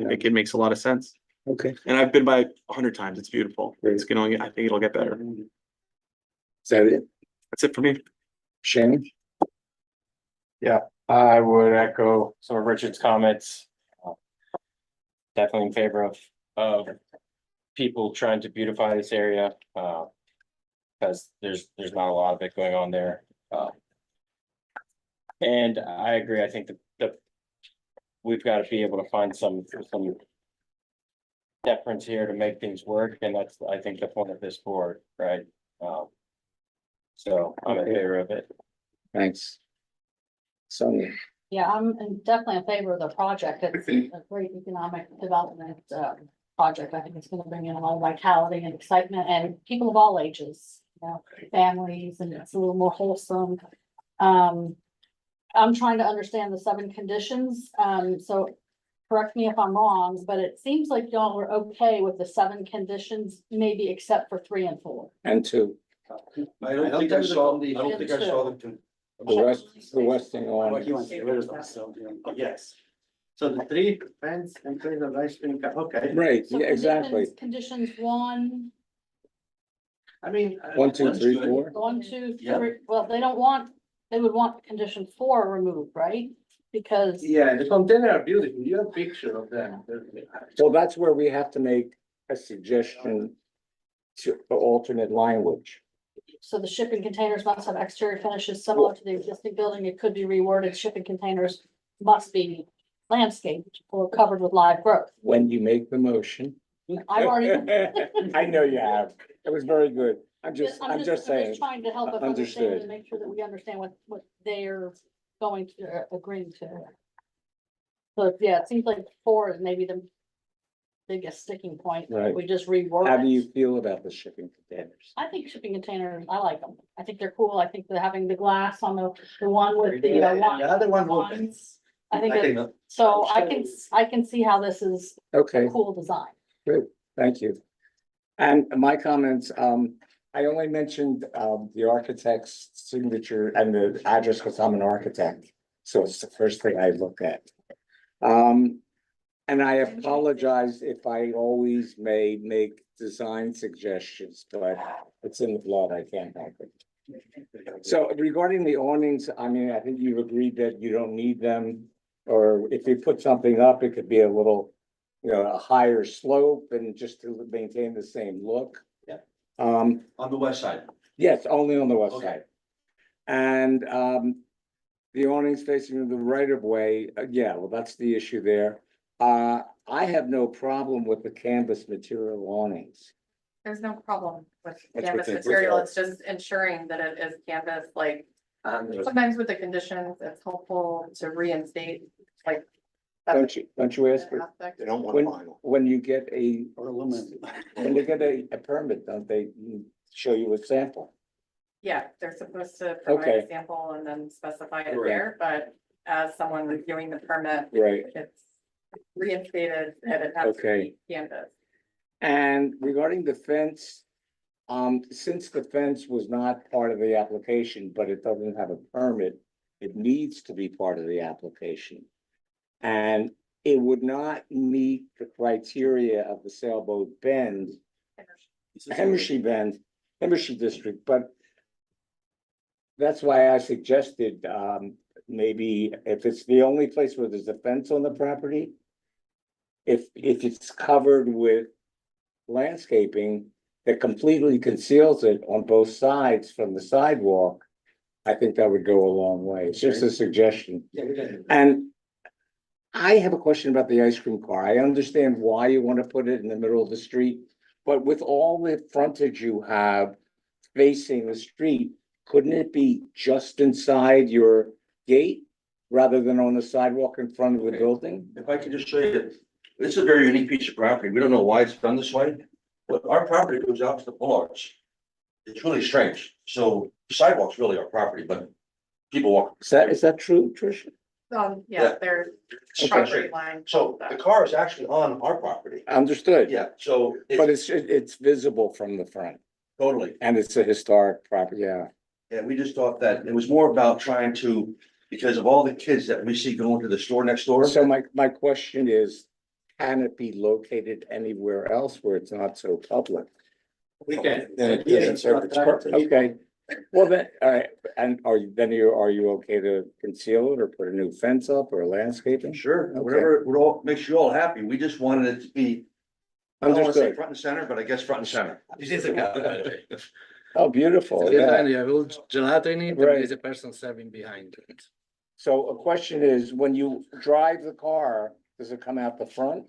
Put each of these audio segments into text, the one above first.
think it makes a lot of sense. Okay, And I've been by 100 times. It's beautiful. Great. It's gonna, I think it'll get better. is that it? That's it for me. Shannon? I would echo some of Richard's comments. Definitely in favor of people trying to beautify this area, because there's not a lot of it going on there. And I agree, I think that we've got to be able to find some deference here to make things work, and that's, I think, the point of this board, right? So I'm in favor of it. Thanks. Sonia? Yeah, I'm definitely in favor of the project. It's a great economic development project. I think it's gonna bring in a lot of vitality and excitement and people of all ages, you know, families, and it's a little more wholesome. I'm trying to understand the 7 conditions, so correct me if I'm wrong, but it seems like y'all were okay with the 7 conditions, maybe except for 3 and 4. And 2, I don't think I saw the. the westing on. What he wants to get rid of them, so, yes. So the 3 fence and 3 the ice cream, okay. Right, So yeah, exactly. Conditions 1, I mean. 1, 2, 3, 4. 1, 2, Yeah. 3, well, they would want condition 4 removed, right? Because, Yeah, the container are beautiful, you have a picture of them. Well, that's where we have to make a suggestion to alternate language. so the shipping containers must have exterior finishes similar to the existing building. It could be reworded, shipping containers must be landscaped or covered with live growth. When you make the motion. I've already. I know you have. It was very good. I'm just saying. Trying to help us understand Understood. and make sure that we understand what they're going to agree to. So, yeah, it seems like 4 is maybe the biggest sticking point. Right. We just reword How do it. you feel about the shipping containers? I think shipping containers, I like them. I think they're cool. I think that having the glass on the one with the Yeah, wine. the other one will- wines, I think it, so I can see how this is Okay, a cool design. thank you. And my comments, I only mentioned, the architect's signature and the address because I'm an architect. So it's the first thing I look at. And I apologize if I always may make design suggestions, but it's in the blood, I can't help it. So regarding the awnings, I mean, I think you've agreed that you don't need them. Or if you put something up, it could be a little, a higher slope and just to maintain the same look. Yeah. Um, On the west side. yes, only on the west Okay. side. And, the awnings facing the right of way, yeah, well, that's the issue there. I have no problem with the canvas material awnings. There's no problem with That's canvas what they- material, it's just ensuring that it is canvas, like, sometimes with the conditions, it's helpful to reinstate, like. Don't you ask for, aspect. They don't when, when you get Or aluminum. when you get a permit, don't they show you a sample? Yeah, they're supposed to provide Okay. a sample and then specify it Correct. there, but as someone reviewing the permit, Right, it's reinstated that it has to Okay. be canvas. and regarding the fence, since the fence was not part of the application, but it doesn't have a permit, it needs to be part of the application. And it would not meet the criteria of the Sailboat Bend, Hemmershey Bend, Hemmershey District, but that's why I suggested, maybe if it's the only place where there's a fence on the property, if it's covered with landscaping that completely conceals it on both sides from the sidewalk, I think that would go a long way. It's just a suggestion. Yeah, we did. And I have a question about the ice cream car. I understand why you want to put it in the middle of the street, but with all the frontage you have facing the street, couldn't it be just inside your gate rather than on the sidewalk in front of the building? If I could just show you, this is a very unique piece of property. We don't know why it's done this way. But our property goes out to the bollards. It's really strange. So sidewalks really our property, but people walk. Is that true, Tricia? Yeah, Yeah. there's Okay. concrete line. So the car is actually on our property. Understood. Yeah, so But it's it's visible from the front totally, and it's a historic property, yeah. and we just thought that it was more about trying to, because of all the kids that we see going to the store next door. So my question is, can it be located anywhere else where it's not so public? We can. Then it Yeah, doesn't serve its purpose. Okay, well then, all right, and are you okay to conceal it or put a new fence up or landscaping? Sure, Okay. whatever, would all, makes you all happy. We just wanted it to be, I don't wanna say Understood. front and center, but I guess front and center. This is a car, by the way. Oh, beautiful, yeah. You have a little gelato in it, Right. and there's a person serving behind. So a question is, when you drive the car, does it come out the front?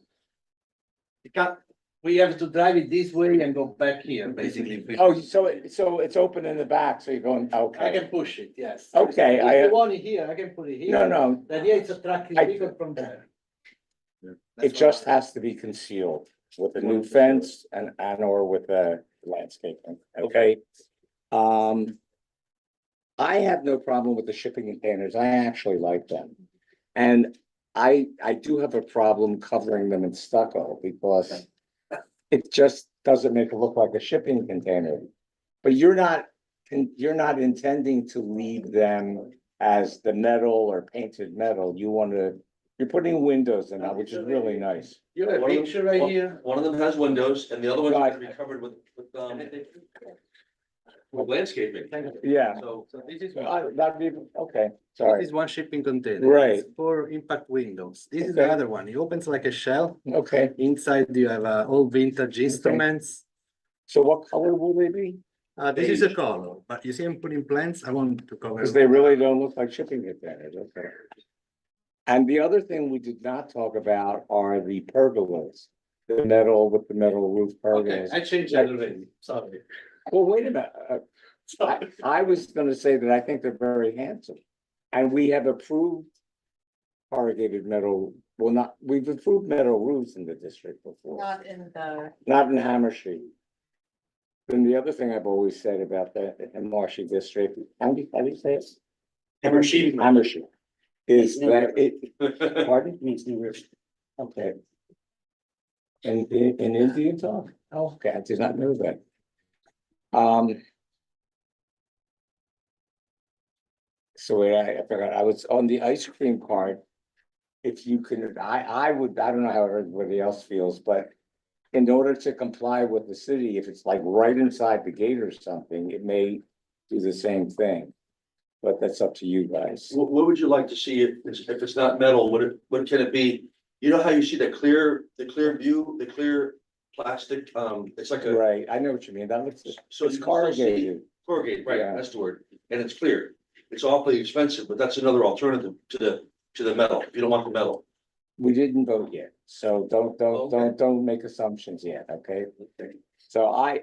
We have to drive it this way and go back here, basically. Oh, so it's open in the back, so you're going, I okay. can push it, yes. Okay, If you want it here, I can put it here. No, no, The idea is to track I- the vehicle from there. it just has to be concealed with a new fence and or with a landscaping, okay? I have no problem with the shipping containers. I actually like them. And I do have a problem covering them in stucco because it just doesn't make it look like a shipping container. But you're not intending to leave them as the metal or painted metal. You're putting windows in that, which is really nice. You have a One of them- picture right here. One of them has windows and the other one's gonna be Right. covered with landscaping. Yeah. So, So this is. That'd be, okay, This sorry. is one shipping container. Right. It's for impact windows. This is the Okay. other one. It opens like a shell. Okay, Inside you have all vintage instruments. so what color will they be? This is a color, but you see I'm putting plants. I want to cover. Because they really don't look like shipping containers, okay. And the other thing we did not talk about are the pergolas, the metal with the metal roof Okay, pergolas. I changed that already. Sorry. Well, wait a minute, I was gonna say that I think they're very handsome. And we have approved corrugated metal, we've approved metal roofs in the district before, Not in the, not in Hammershy. Then the other thing I've always said about the Marshy district, how do you say it? Hammershy. Is that it, pardon? Means New River. Okay. In Indian talk? Oh, okay, I did not know that. So wait, I forgot, I was on the ice cream part. If you can, I don't know how everybody else feels, but in order to comply with the city, if it's like right inside the gate or something, it may do the same thing. But that's up to you guys. what would you like to see if it's not metal, what can it be? You know how you see the clear view, the clear plastic, it's like a. Right, I know what you mean, that looks, So it's you can still see- corrugated. Corrugated, right, Yeah. that's the word, and it's clear. It's awfully expensive, but that's another alternative to the metal, if you don't want the metal. We didn't vote yet, so Okay. don't make assumptions yet, okay? So I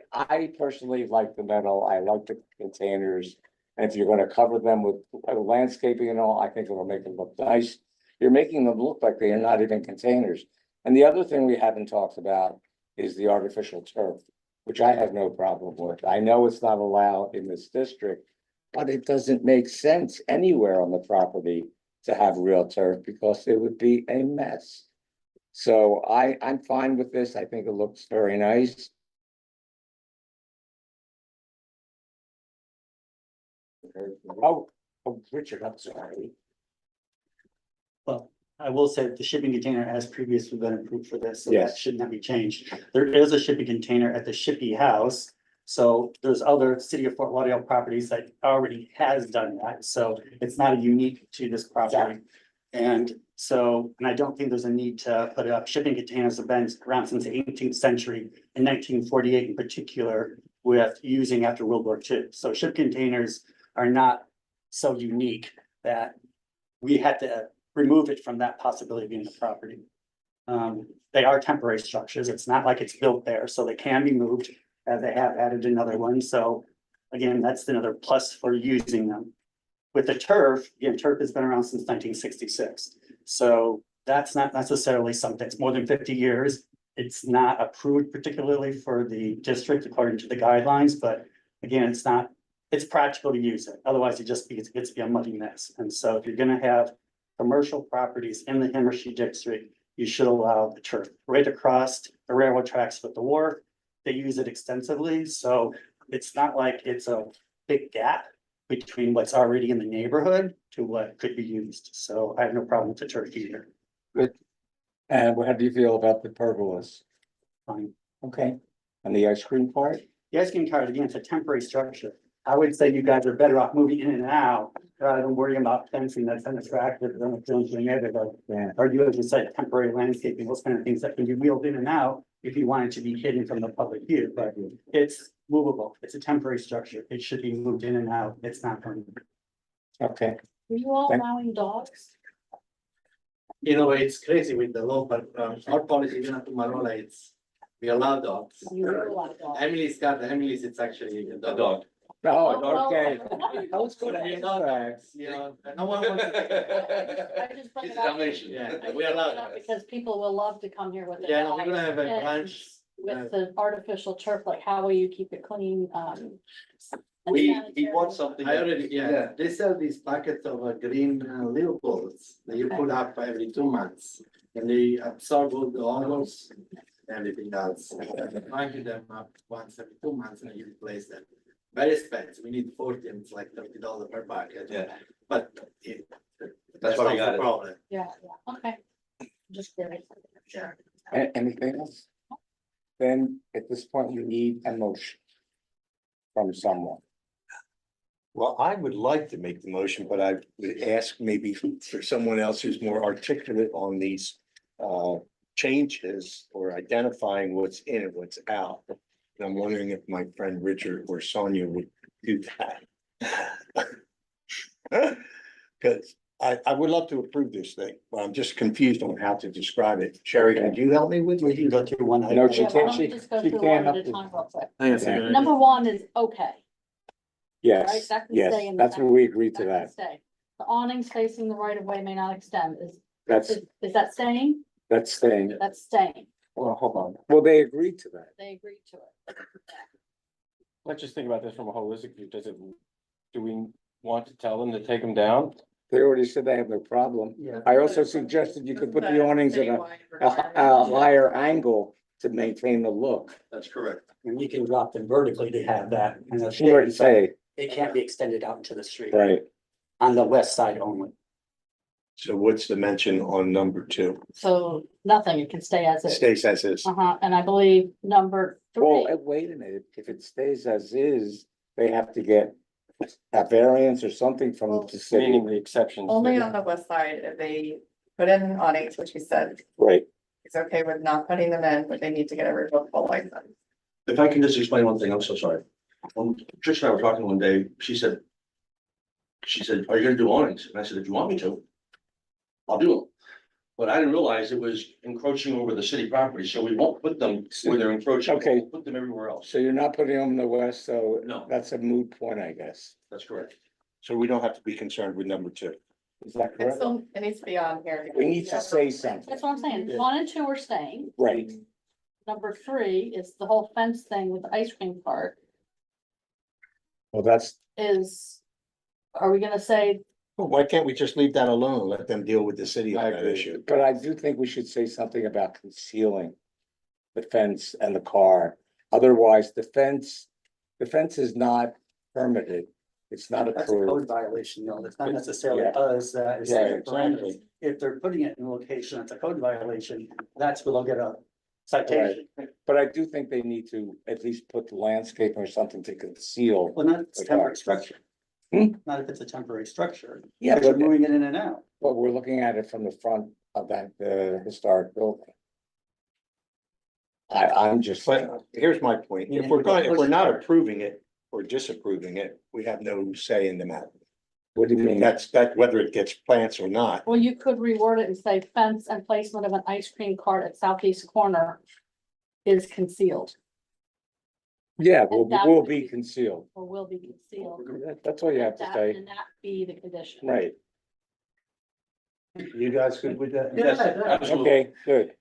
personally like the metal, I like the containers. And if you're gonna cover them with landscaping and all, I think it'll make them look nice. You're making them look like they are not even containers. And the other thing we haven't talked about is the artificial turf, which I have no problem with. I know it's not allowed in this district, but it doesn't make sense anywhere on the property to have real turf because it would be a mess. So I'm fine with this. I think it looks very nice. Oh, Richard, I'm sorry. Well, I will say that the shipping container has previously been approved for this, so Yes. that should not be changed. There is a shipping container at the Shippey House. So there's other city of Fort Lauderdale properties that already has done that, so it's not unique to this property. And so, and I don't think there's a need to put it up. Shipping containers have been around since the 18th century, in 1948 in particular, with using after World War II. So ship containers are not so unique that we had to remove it from that possibility of being the property. They are temporary structures. It's not like it's built there, so they can be moved, as they have added another one. So again, that's another plus for using them. With the turf, again, turf has been around since 1966. So that's not necessarily something, it's more than 50 years. It's not approved particularly for the district according to the guidelines, but again, it's practical to use it. Otherwise, it gets to be a muddy mess. And so if you're gonna have commercial properties in the Himmershey district, you should allow the turf right across the railroad tracks with the wharf. They use it extensively, so it's not like it's a big gap between what's already in the neighborhood to what could be used. So I have no problem with the turf either. And how do you feel about the pergolas? Fine. Okay, and the ice cream part? The ice cream cart, again, it's a temporary structure. I would say you guys are better off moving in and out rather than worrying about fencing that's unattractive than a fencing neighborhood. Yeah. Or you, as you said, temporary landscaping, those kind of things that can be wheeled in and out if you want it to be hidden from the public view, but it's movable. It's a temporary structure. It should be moved in and out. It's not permanent. Okay, Are you all Thank- allowing dogs? You know, it's crazy with the law, but our policy, even up to Marola, it's, we allow dogs. You will allow dogs. Emily's, it's actually a A dog. dog. oh, okay. well, I was gonna You ask know, that. you know, no one wants to. I just bring It's it a up. Dalmatian. Yeah, I just we bring allow it up dogs. Because people will love to come here with their Yeah, no, we're dogs. gonna have a and branch. With the artificial turf, like how will you keep it clean, and He sanitary? wants something. I already, yeah, they sell these packets of green Leopolds that you put up every 2 months. And they absorb all the oils, everything else. I give them up once every 2 months and you replace them. Very expensive, we need 40 and it's like $30 per packet. Yeah. But it. That's why we not got the it. Problem. Yeah, okay. Just curious. Yeah. Anything else? Then at this point, you need a motion from someone. Well, I would like to make the motion, but I would ask maybe for someone else who's more articulate on these changes or identifying what's in and what's out. And I'm wondering if my friend Richard or Sonia would do that. Because I would love to approve this thing, but I'm just confused on how to describe it. Sherry, could you help me with We can it? go through one. No, item. she Yeah, why can't- don't we just go she through can't one at a help time real quick? I think that's a good idea. Number one is okay. Right, Yes, that can stay yes, in the that's what we agreed to That can that. stay. The awnings facing the right of way may not extend. That's, Is that staying? that's staying. That's staying. Well, hold on. Well, they agreed to that. They agreed to it. Let's just think about this from a holistic view. Do we want to tell them to take them down? They already said they have no problem. Yeah. I also suggested you could put the awnings at a higher angle to maintain the look. That's correct. And we can drop them vertically to have that. And She already say, it can't be extended out into the street. right, On the west side only. So what's the mention on number 2? So nothing, it can stay as is. Stays as is. And I believe number well, three, wait a minute, if it stays as is, they have to get a variance or something from the city, Meaning the exceptions. Only on the west side, if they put in awnings, which he said, right? he's okay with not putting them in, but they need to get a revocable license. If I can just explain one thing, I'm so sorry. Trish and I were talking one day, she said, are you gonna do awnings? And I said, if you want me to, I'll do them. But I didn't realize it was encroaching over the city property, so we won't put them where they're encroaching. Okay. We'll put them everywhere else. So you're not putting them in the west, so No. that's a moot point, I guess. That's correct. So we don't have to be concerned with number 2. Is that It correct? still, it needs to be on here. We need to say something, that's what I'm saying. 1 and 2 are staying. right? Number 3 is the whole fence thing with the ice cream cart Well, that's, are we gonna say, Well, why can't we just leave that alone and let them deal with the city on I that agree. issue? but I do think we should say something about concealing the fence and the car. Otherwise, the fence is not permitted. It's not That's a code approved. violation, though. It's not necessarily Yeah. us, is Yeah, setting exactly. parameters. If they're putting it in a location, that's a code violation, that's where they'll get a citation. But I do think they need to at least put the landscape or something to conceal. Well, not if it's a temporary structure. Hmm? Not if it's a temporary structure. Yeah, If you're but, moving it in and out. but we're looking at it from the front of that, historic building. I'm just, But here's my point. If we're not approving it or disapproving it, we have no say in the matter. what do you mean? That's whether it gets plants or not. well, you could reword it and say fence and placement of an ice cream cart at southeast corner is concealed Yeah, that will would be be- concealed. or will be concealed. That's all you have to That- say, And that be the condition. right? You guys good with that? Yes, absolutely. Okay, good.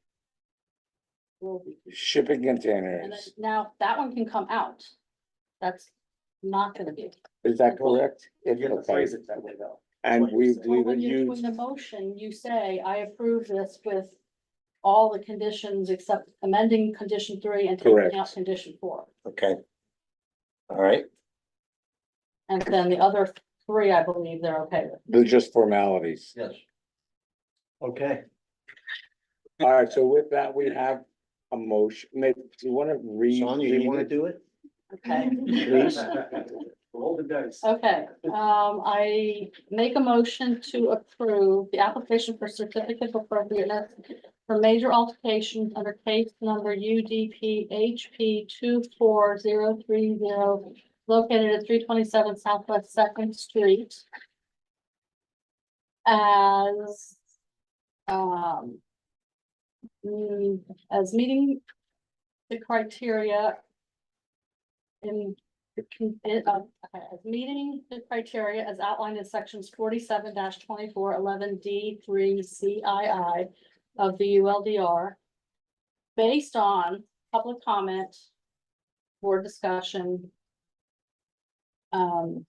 Will be. Shipping And then containers, now that one can come out. That's not gonna be. is that correct? You have to Okay, phrase it that way, though. and we Well, leave it when you're doing used, the motion, you say, I approve this with all the conditions except amending condition 3 and taking Correct. out condition 4. Okay. All right, And then the other 3, I believe they're okay with. they're just formalities. Yes. Okay. All right, so with that, we have a motion. Maybe, do you want to read? Sonia, you wanna do it? Okay. Please. Roll the dice. Okay, I make a motion to approve the application for certificate of appropriateness for major altercations under case number UDP HP 24030, located at 327 Southwest Second Street. As, as meeting the criteria in as meeting the criteria as outlined in sections 47-2411D3 CII of the ULDR. Based on public comment, board discussion. And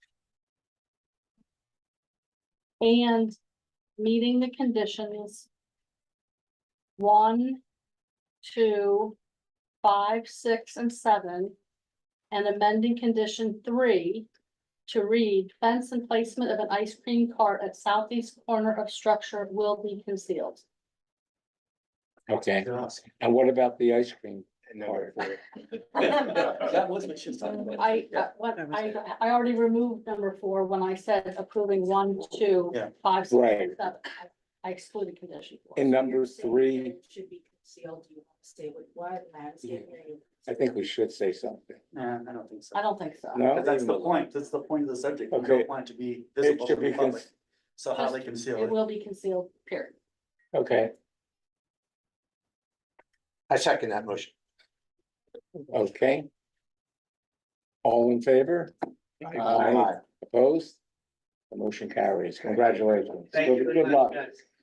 meeting the conditions 1, 2, 5, 6, and 7. And amending condition 3 to read fence and placement of an ice cream cart at southeast corner of structure will be concealed. Okay, and what about the ice cream? part? That was what she was talking about. I already removed number 4 when I said approving 1, 2, Yeah. 5, 6, Right. and 7. I excluded condition 4. In number 3, Should be concealed, you want to stay with what landscaping? I think we should say something. Nah, I don't think so. I don't think so. No? Because that's the point, that's the point of the subject, we Okay. don't want it to be It visible to should be, the public, cons- so how they conceal It it. will be concealed, period. okay, I second that motion. okay. All in favor? Aye. Opposed? The motion carries. Congratulations. Good luck.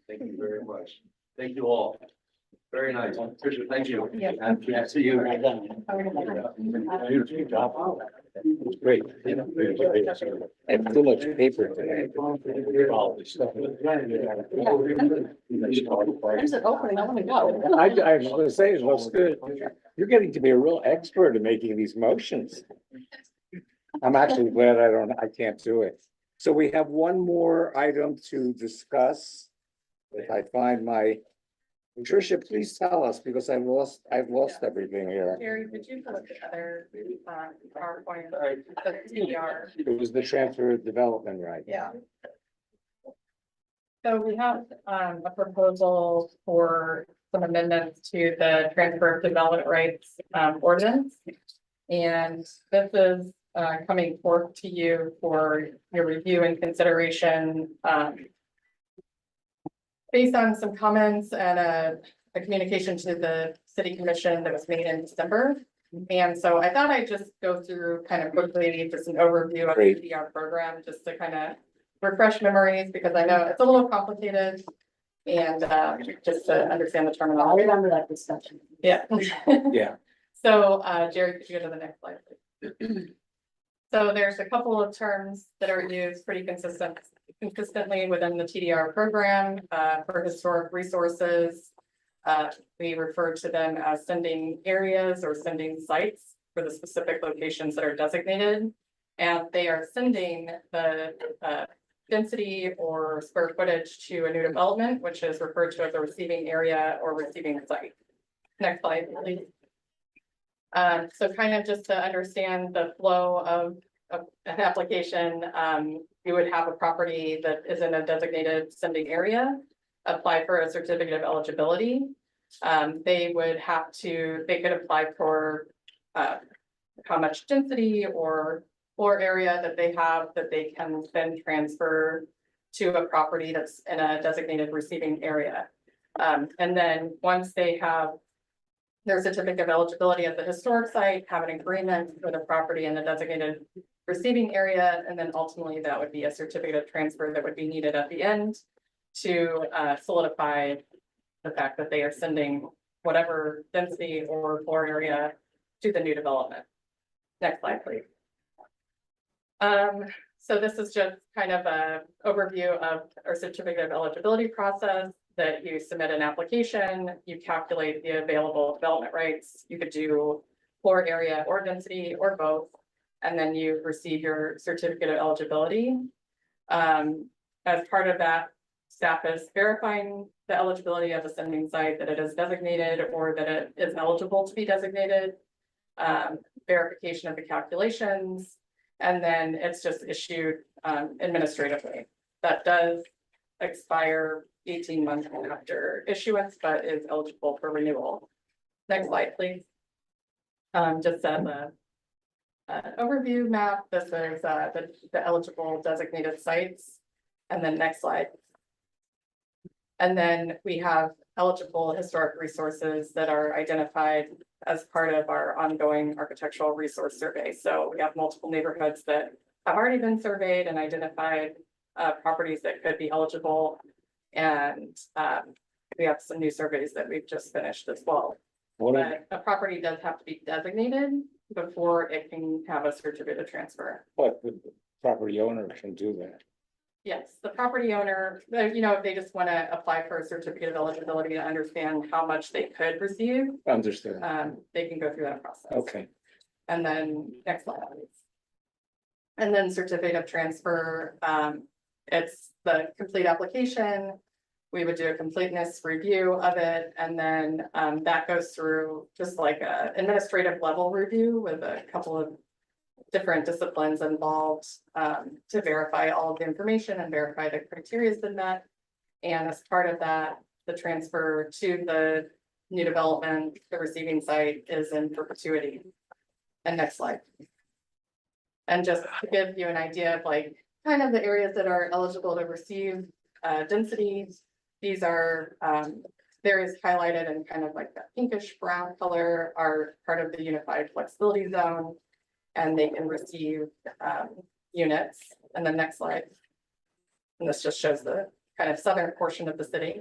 Thank you very much. Thank you all. Very nice. Thank you. Yeah. And yeah, see you. Great. I have too much paper today. There's an opening, I want to go. I was gonna say, it looks good. You're getting to be a real expert at making these motions. I'm actually glad I can't do it. So we have one more item to discuss. If I find my, Tricia, please tell us, because I've lost everything here. Jerry, did you put the other, PowerPoint, the TDR? It was the transfer of development, right? Yeah. So we have, a proposal for some amendments to the transfer of development rights, ordinance. And this is, coming forth to you for your review and consideration, based on some comments and a communication to the city commission that was made in December. And so I thought I'd just go through kind of quickly, just an overview of the Great. TDR program, just to kind of refresh memories, because I know it's a little complicated. And just to understand the I terminology. remember that discussion. Yeah. Yeah. So Jerry, could you go to the next slide, please? So there's a couple of terms that are used pretty consistently within the TDR program, for historic resources. We refer to them as sending areas or sending sites for the specific locations that are designated. And they are sending the, density or square footage to a new development, which is referred to as a receiving area or receiving site. Next slide, please. So kind of just to understand the flow of an application, you would have a property that is in a designated sending area, apply for a certificate of eligibility. They could apply for how much density or floor area that they have that they can then transfer to a property that's in a designated receiving area. And then once they have their certificate of eligibility at the historic site, have an agreement for the property in the designated receiving area, and then ultimately that would be a certificate of transfer that would be needed at the end to solidify the fact that they are sending whatever density or floor area to the new development. Next slide, please. So this is just kind of a overview of our certificate of eligibility process, that you submit an application, you calculate the available development rights. You could do floor area or density or both, and then you receive your certificate of eligibility. As part of that staff is verifying the eligibility of the sending site, that it is designated or that it is eligible to be designated. Verification of the calculations, and then it's just issued administratively. That does expire 18 months after issuance, but is eligible for renewal. Next slide, please. Just as a overview map, this is the eligible designated sites. And then next slide. And then we have eligible historic resources that are identified as part of our ongoing architectural resource survey. So we have multiple neighborhoods that have already been surveyed and identified properties that could be eligible. And we have some new surveys that we've just finished as well. But a property does have to be designated before it can have a certificate of transfer. But the property owner can do that. Yes, the property owner, if they just want to apply for a certificate of eligibility to understand how much they could receive, Understood. they can go through that process. Okay. And then next slide, please. And then certificate of transfer, it's the complete application. We would do a completeness review of it, and then that goes through just like a administrative level review with a couple of different disciplines involved to verify all of the information and verify the criteria has been met. And as part of that, the transfer to the new development, the receiving site is in perpetuity. And next slide. And just to give you an idea of like kind of the areas that are eligible to receive density, these are areas highlighted in kind of like that pinkish brown color are part of the unified flexibility zone. And they can receive units. And the next slide. And this just shows the kind of southern portion of the city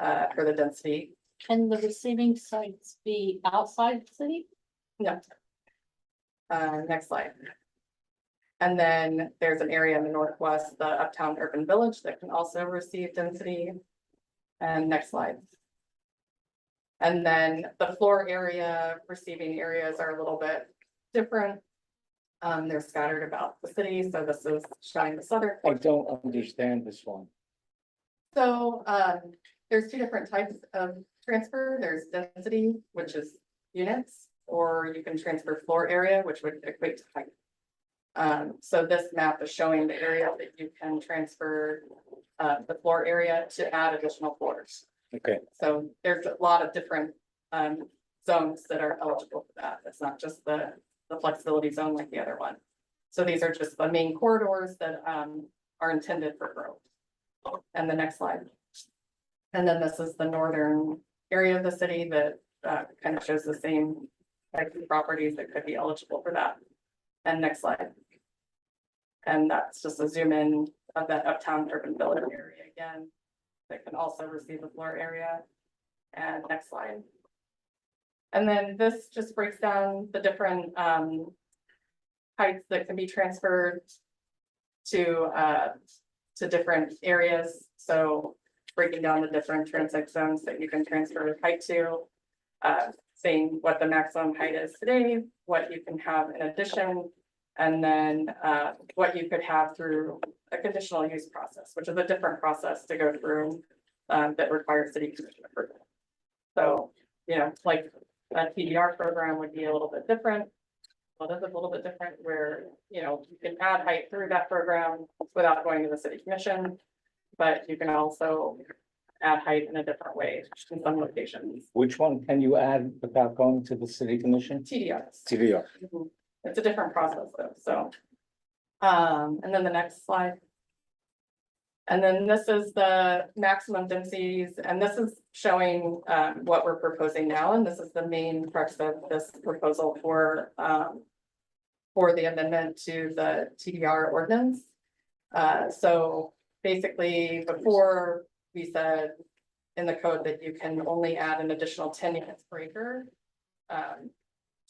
for the density. Can the receiving sites be outside the city? No. Next slide. And then there's an area in the northwest, the Uptown Urban Village, that can also receive density. And next slide. And then the floor area, receiving areas are a little bit different. They're scattered about the city, so this is showing the southern. I don't understand this one. So there's two different types of transfer. There's density, which is units, or you can transfer floor area, which would equate to height. So this map is showing the area that you can transfer the floor area to add additional floors. Okay. So there's a lot of different zones that are eligible for that. It's not just the flexibility zone like the other one. So these are just the main corridors that are intended for growth. And the next slide. And then this is the northern area of the city that kind of shows the same type of properties that could be eligible for that. And next slide. And that's just a zoom in of that Uptown Urban Village area again, that can also receive a floor area. And next slide. And then this just breaks down the different heights that can be transferred to different areas. So breaking down the different transect zones that you can transfer height to, saying what the maximum height is today, what you can have in addition, and then what you could have through a conditional use process, which is a different process to go through that requires city commission approval. So, like a TDR program would be a little bit different. Well, that's a little bit different where, you can add height through that program without going to the city commission, but you can also add height in a different way in some locations. Which one can you add without going to the city commission? TDRs. TDR. Mhm. It's a different process though, so. And then the next slide. And then this is the maximum densities, and this is showing what we're proposing now, and this is the main crux of this proposal for the amendment to the TDR ordinance. So basically, before we said in the code that you can only add an additional 10 units per acre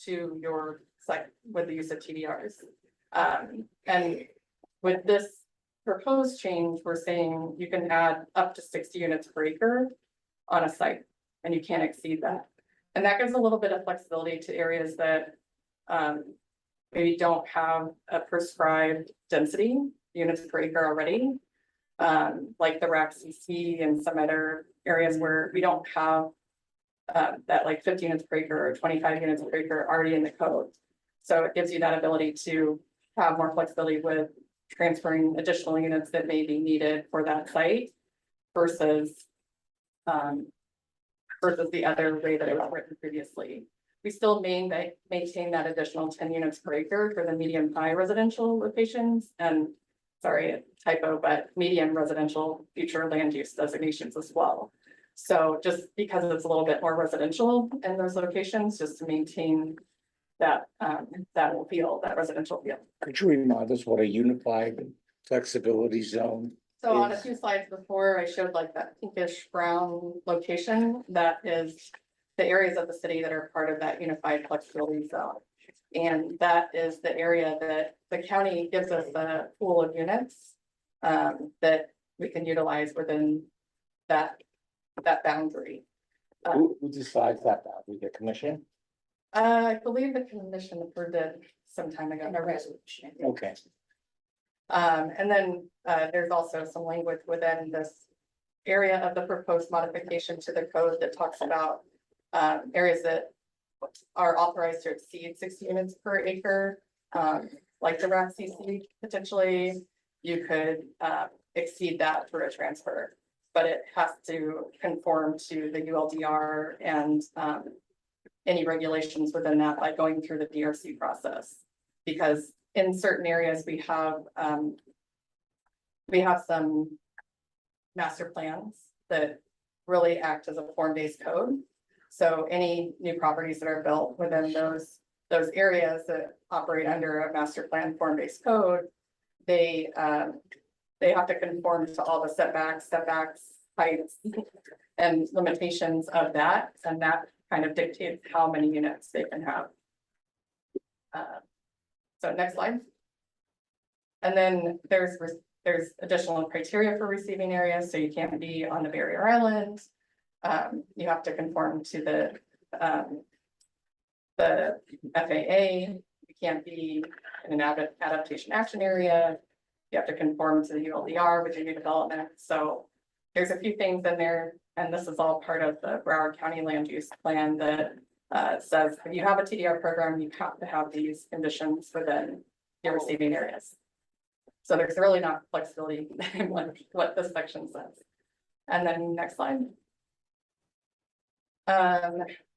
to your site with the use of TDRs. And with this proposed change, we're saying you can add up to 60 units per acre on a site, and you can't exceed that. And that gives a little bit of flexibility to areas that maybe don't have a prescribed density units per acre already. like the RAC CC and some other areas where we don't have that like 15 units per acre or 25 units per acre already in the code. So it gives you that ability to have more flexibility with transferring additional units that may be needed for that site versus versus the other way that it was written previously. We still maintain that additional 10 units per acre for the medium high residential locations and sorry, typo, but medium residential future land use designations as well. So just because it's a little bit more residential in those locations, just to maintain that feel, that residential feel. Could you remind us what a unified flexibility zone? So on a is? few slides before, I showed like that pinkish brown location, that is the areas of the city that are part of that unified flexibility zone. And that is the area that the county gives us a pool of units that we can utilize within that boundary. Who decides that boundary? The commission? I believe the commission approved it some time ago. In a resolution. Okay. And then there's also some language within this area of the proposed modification to the code that talks about areas that are authorized to exceed 60 units per acre, like the RAC CC potentially, you could exceed that through a transfer, but it has to conform to the ULDR and any regulations within that by going through the DRC process. Because in certain areas, we have some master plans that really act as a form-based code. So any new properties that are built within those areas that operate under a master plan form-based code, they have to conform to all the setbacks, heights, and limitations of that, and that kind of dictates how many units they can have. So next slide. And then there's additional criteria for receiving areas, so you can't be on the barrier island. You have to conform to the FAA. You can't be in an adaptation action area. You have to conform to the ULDR with your new development. So there's a few things in there, and this is all part of the Broward County Land Use Plan that says if you have a TDR program, you have to have these conditions within your receiving areas. So there's really not flexibility in what this section says. And then next slide.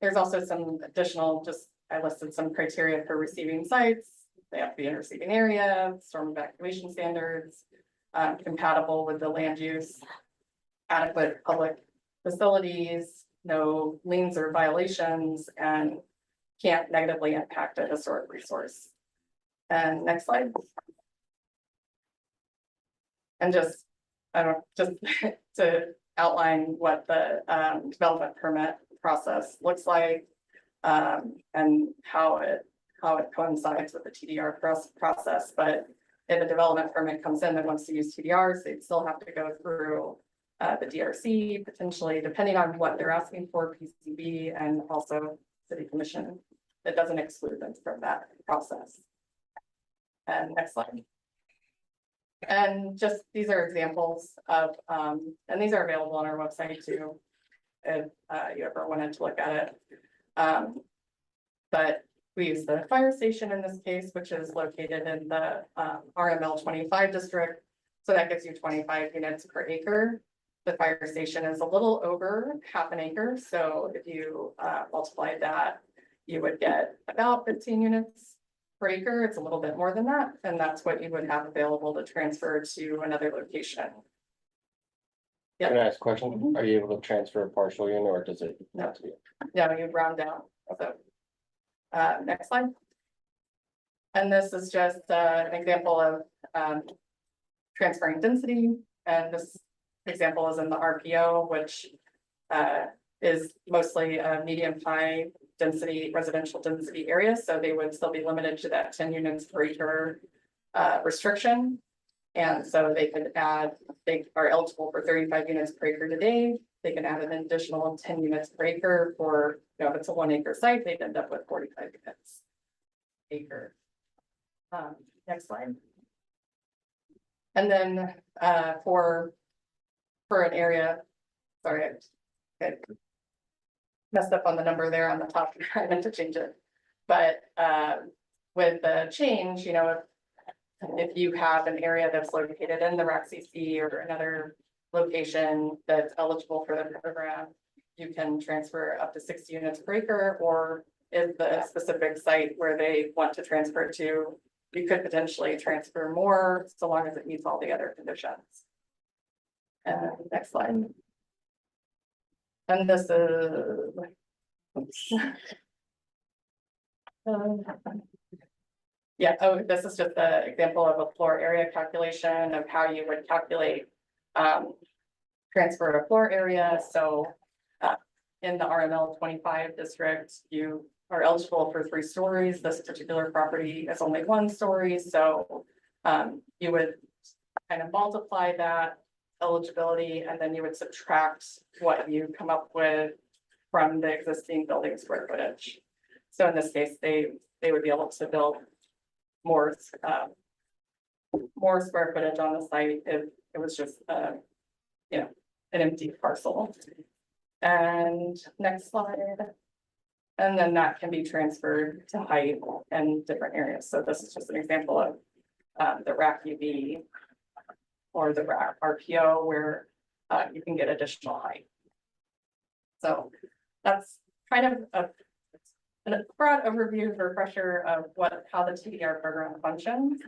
There's also some additional, I listed some criteria for receiving sites. They have to be in a receiving area, storm evacuation standards, compatible with the land use, adequate public facilities, no liens or violations, and can't negatively impact a historic resource. And next slide. And just to outline what the development permit process looks like, and how it coincides with the TDR process. But if a development permit comes in that wants to use TDRs, they'd still have to go through the DRC, potentially, depending on what they're asking for, PCB, and also city commission. That doesn't exclude them from that process. And next slide. And just, these are examples of, and these are available on our website too, if you ever wanted to look at it. But we use the fire station in this case, which is located in the RML 25 district. So that gives you 25 units per acre. The fire station is a little over half an acre. So if you multiply that, you would get about 15 units per acre. It's a little bit more than that. And that's what you would have available to transfer to another location. Can I ask a question? Are you able to transfer a partial unit or does it have to be? No, you round down. So next slide. And this is just an example of transferring density. And this example is in the RPO, which is mostly a medium high density residential density area. So they would still be limited to that 10 units per acre restriction. And so they could add, they are eligible for 35 units per acre today. They can add an additional 10 units per acre for, if it's a 1 acre site, they'd end up with 45 units acre. Next slide. And then, for an area, sorry, I messed up on the number there on the top, I meant to change it. But, with the change, you know, if you have an area that's located in the RACCC or another location that's eligible for the program, you can transfer up to 60 units per acre, or if the specific site where they want to transfer to, you could potentially transfer more, so long as it meets all the other conditions. And next slide. And this is. Oops. Yeah, oh, this is just an example of a floor area calculation of how you would calculate transfer of floor area. So in the RML 25 district, you are eligible for 3 stories. This particular property is only 1 story, so you would kind of multiply that eligibility, and then you would subtract what you come up with from the existing building square footage. So in this case, they would be able to build more square footage on the site if it was just you know, an empty parcel. And next slide. And then that can be transferred to height and different areas. So this is just an example of the RAC UV or the RAC RPO where you can get additional height. So that's kind of a broad overview, refresher of how the TDR program functions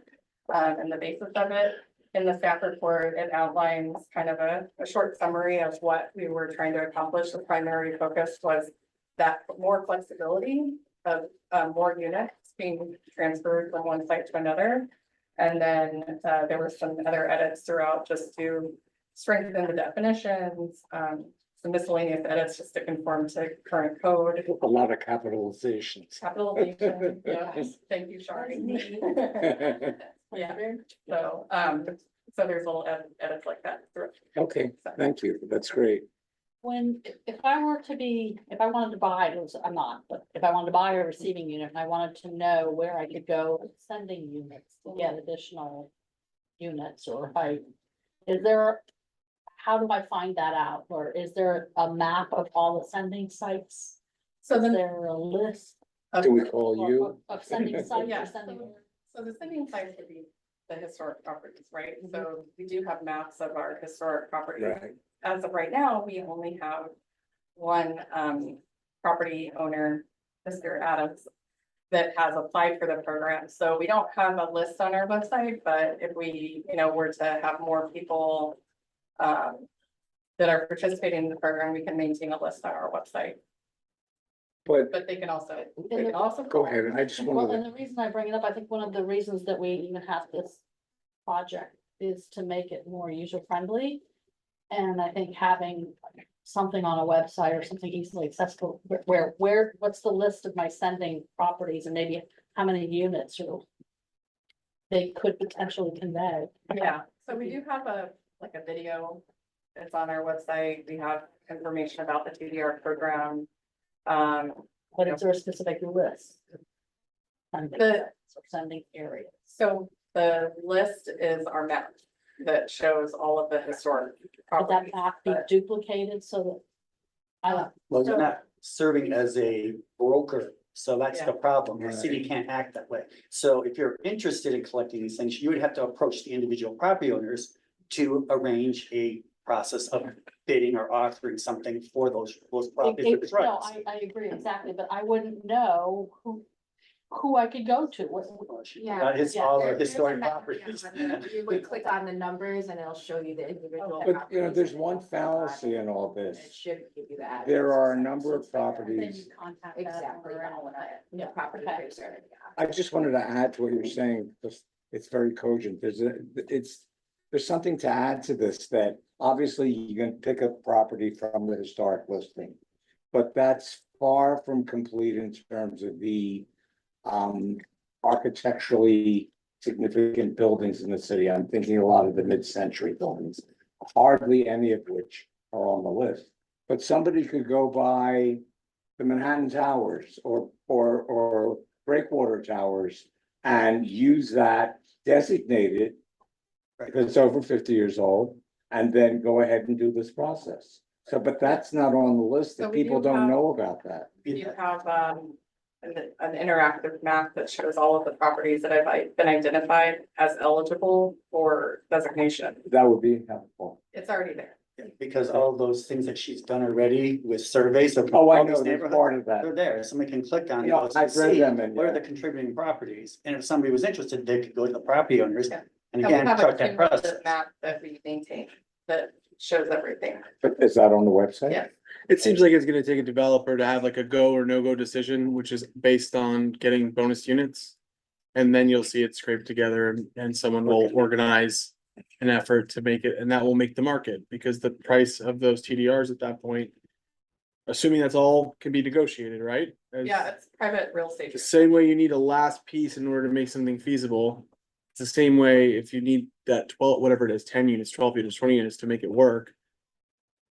and the basis of it. In the staff report, it outlines kind of a short summary of what we were trying to accomplish. The primary focus was that more flexibility of more units being transferred from one site to another. And then there were some other edits throughout just to strengthen the definitions, some miscellaneous edits just to conform to current code. A lot of capitalizations. Capitalization, yes, thank you, Shari. Yeah, so there's little edits like that throughout. Okay, thank you. That's great. If I wanted to buy, I'm not, but if I wanted to buy a receiving unit and I wanted to know where I could go with sending units to get additional units, or how do I find that out? Or is there a map of all the sending sites? So Is then, there a list Do we call you? of sending sites Yeah. or sending? so the sending sites would be the historic properties, right? So we do have maps of our historic properties. Right. As of right now, we only have one property owner, Mr. Adams, that has applied for the program. So we don't have a list on our website, but if we, were to have more people that are participating in the program, we can maintain a list on our website. But they can also. Go ahead. I just Well, wanted and the reason I bring it up, I think one of the reasons that we even have this project is to make it more user friendly. And I think having something on a website or something easily accessible, what's the list of my sending properties and maybe how many units or they could potentially convey. Yeah, so we do have a video. It's on our website. We have information about the TDR program. But is there a specific list? Sending areas. So the list is our map that shows all of the historic Could that properties. map be duplicated so that? I don't, Well, you're not serving as a broker, so that's the Yeah. problem. The city can't act that way. So if you're interested in collecting these things, you would have to approach the individual property owners to arrange a process of bidding or offering something for those properties. with no, rights. I agree exactly, but I wouldn't know who I could go to. Yeah. That is Yeah, all There- our there's a historic map properties. on the- You would click on the numbers and it'll show you the individual. But, properties there's and one it'll click on fallacy in all it, and this. It should give you the address. There are a number of Just like that. Then you properties. contact that Exactly. number and all that. The property Okay. picture, yeah. I just wanted to add to what you're saying, because it's very cogent. There's something to add to this, that obviously you can pick up property from the historic listing. But that's far from complete in terms of the architecturally significant buildings in the city. I'm thinking a lot of the mid-century buildings, hardly any of which are on the list. But somebody could go by the Manhattan Towers or Breakwater Towers and use that designated that's over 50 years old, and then go ahead and do this process. So, but that's not on the list, So that we people do don't have- know about that. You have, an interactive map that shows all of the properties that have been identified as eligible for designation. That would be helpful. It's already there. Because all those things that she's done already with surveys of. Oh, I all know, these they're neighborhoods, part of that. They're there, somebody can click on Yeah, those and I've read see them and, what are yeah. the contributing properties, and if somebody was interested, they could go to the property owners. Yeah. And And we again, have a start that process. cumulative map that we maintain that shows everything. But is that on the website? Yeah. It seems like it's gonna take a developer to have like a go or no go decision, which is based on getting bonus units. And then you'll see it scraped together and someone will organize an effort to make it, and that will make the market, because the price of those TDRs at that point. Assuming that's all can be negotiated, right? As- Yeah, it's private real estate. The same way you need a last piece in order to make something feasible. It's the same way if you need that 12, whatever it is, 10 units, 12 units, 20 units to make it work.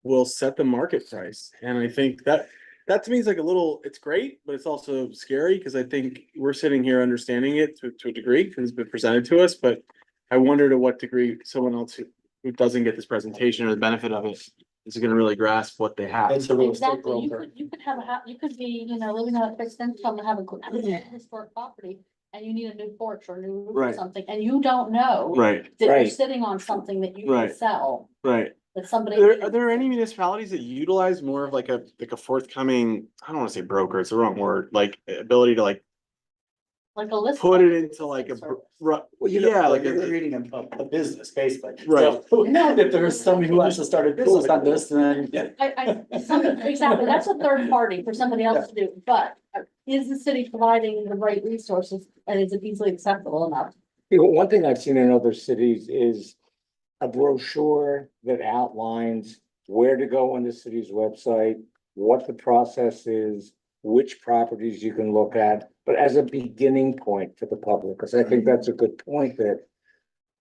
We'll set the market price. And I think that to me is like a little, it's great, but it's also scary because I think we're sitting here understanding it to a degree because it's been presented to us, but I wonder to what degree someone else who doesn't get this presentation or the benefit of it is gonna really grasp what they have. It's a real estate Exactly, you broker. could have a house, you could be, living on a fixed income and have a historic property. And you need a new porch or new roof or Right. something, and you don't know Right, that you're Right. sitting on something that you Right. can sell, right. that somebody. Are there any municipalities that utilize more of like a forthcoming, I don't wanna say broker, it's the wrong word, like ability to like Like a list. put it into like a, Well, yeah, like you're a, reading a business, basically. Right. So, if there's somebody who wants to start a business on this, then. Exactly, that's a third party for somebody else to do, but is the city providing the right resources and is it easily accessible enough? One thing I've seen in other cities is a brochure that outlines where to go on the city's website, what the process is, which properties you can look at, but as a beginning point for the public, because I think that's a good point that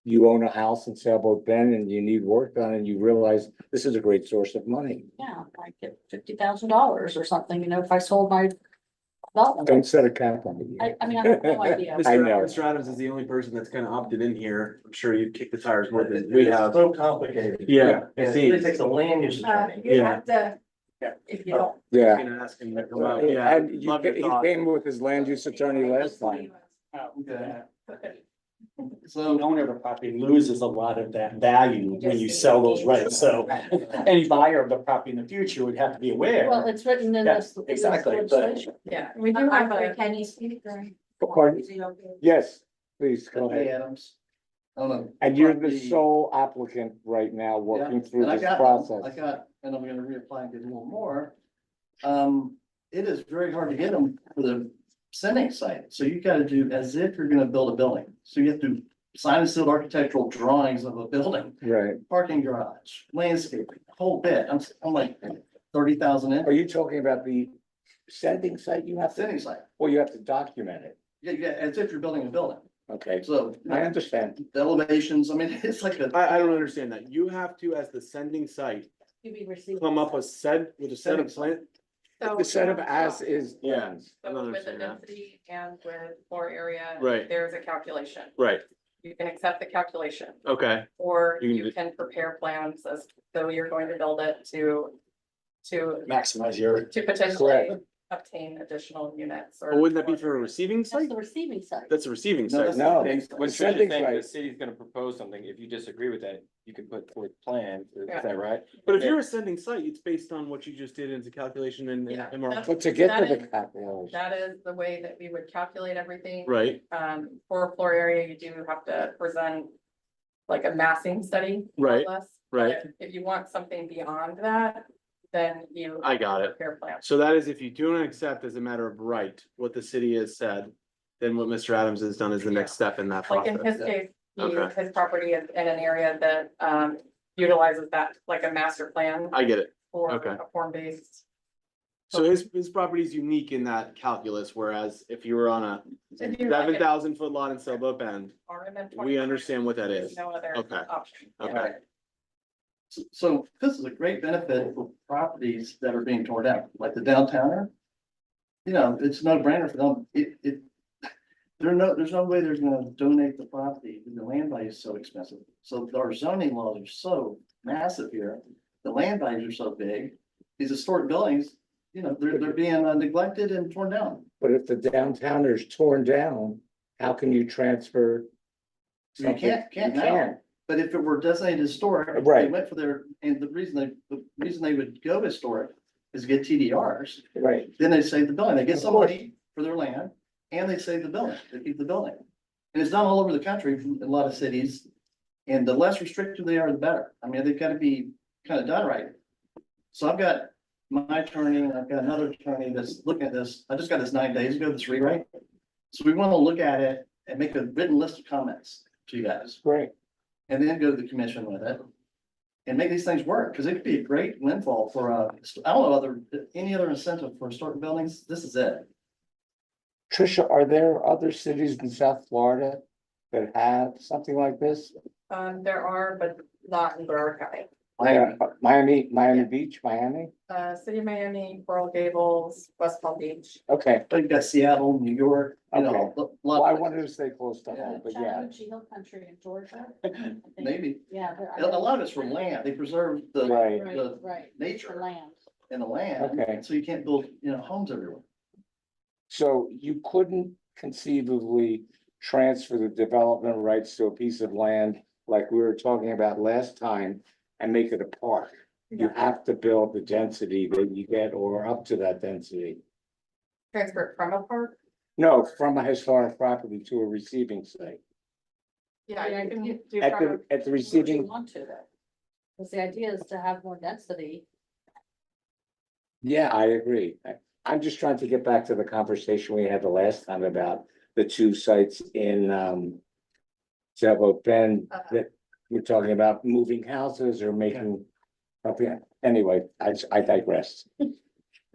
you own a house in Sailboat Bend and you need work done and you realize this is a great source of money. Yeah, I get $50,000 or something, if I sold my development. Don't set a cap on it. I mean, I have no idea. I know. Mr. Adams is the only person that's kind of opted in here. I'm sure you'd kick the tires more than we have. So complicated. Yeah, it It seems. takes a land use. attorney. You Yeah. have to, If you don't. Yeah. Gonna ask him to come out. Yeah, And you, love your he thoughts. came with his land use attorney last time. So the owner of the property loses a lot of that value when you sell those rights, so any buyer of the property in the future would have to be aware. Well, it's written in Yeah, this. in this exactly, but- legislation. Yeah, we do have a. can you speak or? Pardon? Is it okay? Yes, please go Hey, ahead. Adams. Hello. And you're the sole applicant right now working through And I this got, process. and I'm gonna reapply and get a little more. It is very hard to get them for the sending site, so you gotta do as if you're gonna build a building. So you have to sign and seal architectural drawings of a building, Right. parking garage, landscaping, whole bit. I'm like 30,000 Are in, you talking about the sending site you have to, sending site. or you have to document it? Yeah, as if you're building a building. Okay, So I understand. the elevations, I mean, it's like a. I don't understand that. You have to, as the sending site, To be received. come up with a set of plan. So- The set of as is Yeah. plans. I don't So with the understand that. density and with floor area. Right. There's a calculation. Right, You can accept the calculation, okay, or You can you do- can prepare plans as though you're going to build it to Maximize your. potentially obtain additional units or. but wouldn't that be for a receiving That's site? the receiving site. That's a receiving No, site. that's- No, When the sending the site. city's gonna propose something, if you disagree with that, you can put forth plans, is Yeah. that right? But if you're a sending site, it's based on what you just did into calculation and. Yeah, and more- that's- But to get to That the is- calculation, That is the way that we would calculate everything. Right, For a floor area, you do have to present like a massing study. more or Right, less. right. But If you want something beyond that, then you. I got it. Prepare plans. So that is if you don't accept as a matter of right what the city has said, then what Mr. Adams has done is the next step in that Like in process. his case, Okay. his property is in an area that utilizes that like a master plan I get it. for okay. a form-based. So his property is unique in that calculus, whereas if you were on a If you like it, 7,000 foot lot in Sailboat Bend, RM we understand what that There's is. no other Okay. option. Okay. So this is a great benefit for properties that are being torn down, like the downtowner. You know, it's no brainer for them. There's no way they're gonna donate the property, and the land value is so expensive. So our zoning laws are so massive here. The land values are so big. These historic buildings, you know, they're being neglected and torn down. But if the downtown is torn down, how can you transfer? You can't now. But if it were designated historic, if they Right. went for their, and the reason they would go historic is get TDRs. Right. Then they save the building. They get Of some course. money for their land and they save the building, they keep the building. And it's done all over the country, in a lot of cities. And the less restrictive they are, the better. I mean, they've got to be kind of done right. So I've got my attorney and I've got another attorney that's looking at this. I just got this 9 days ago, this rewrite. So we want to look at it and make a written list of comments to you guys. Great. And then go to the commission with it. And make these things work, because it could be a great windfall for, I don't know, any other incentive for historic buildings, this is it. Tricia, are there other cities in South Florida that have something like this? There are, but not in Broward County. Miami Beach, Miami? City of Miami, Coral Gables, West Palm Beach. Okay, But you've got Seattle, New York, you know, Okay. a well, I lot, wanted to stay close to home, but yeah. Chattahoochee Hill Country in Georgia. I think. maybe. Yeah. A lot of it's for land, they preserve the Right. Right, right. nature. The land. and the land. Okay. So you can't build, you know, homes everywhere. So you couldn't conceivably transfer the development rights to a piece of land like we were talking about last time and make it a park. You have to build the density that you get or up to that density. Transfer it from a park. No, from a historic property to a receiving site. Yeah, you can do. At from the Do what you receiving, want to though. Because the idea is to have more density. yeah, I agree. I'm just trying to get back to the conversation we had the last time about the two sites in Zevo Bend that we're talking about moving houses or making. Okay, anyway, I digress,